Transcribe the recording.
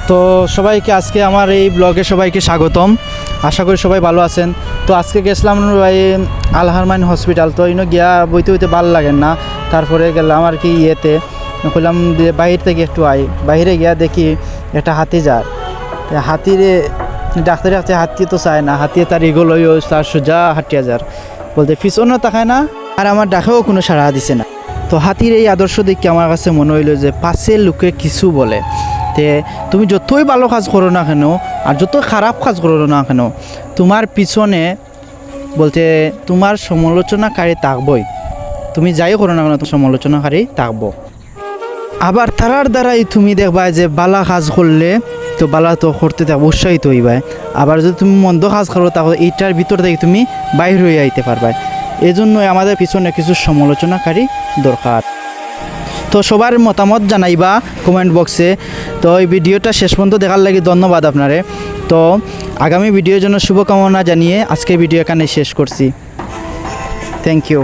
তো সবাইকে আজকে আমার এই ব্লগে সবাইকে স্বাগতম। আশা করি সবাই ভালো আছেন। তো আজকে গেছিলাম ভাই আল হারমাইন হসপিটাল। তো ইনো গিয়া বইতে বইতে ভালো লাগেন না, তারপরে গেলাম আর কি ইয়েতে, বললাম যে বাহির থেকে একটু বাহিরে গিয়া দেখি একটা হাতি যায়। হাতিরে ডাক্তারে ডাক্তার হাতি তো চায় না, হাতিয়ে তার ইগোল হয়ে তার সোজা হাঁটিয়া যার বলতে পিছনও তাকায় না, আর আমার ডাকেও কোনো সাড়া দিছে না। তো হাতির এই আদর্শ দেখে আমার কাছে মনে হইলো যে পাশের লোকে কিছু বলে, তে তুমি যতই ভালো কাজ করো না কেন আর যতই খারাপ কাজ করো না কেন, তোমার পিছনে বলতে তোমার সমালোচনাকারী থাকবই। তুমি যাই করো না কেন তোমার সমালোচনাকারী থাকবো। আবার তারার দ্বারাই তুমি দেখবা যে বালা কাজ করলে তো বালা তো করতে উৎসাহিত হইবাই। আবার যদি তুমি মন্দ কাজ করো তাহলে এইটার ভিতর থেকে তুমি বাইর হয়ে আইতে পারবা। এই জন্যই আমাদের পিছনে কিছু সমালোচনাকারী দরকার। তো সবার মতামত জানাইবা কমেন্ট বক্সে। তো এই ভিডিওটা শেষ পর্যন্ত দেখার লাগি ধন্যবাদ আপনারে। তো আগামী ভিডিওর জন্য শুভকামনা জানিয়ে আজকে ভিডিও এখানে শেষ করছি। Thank you.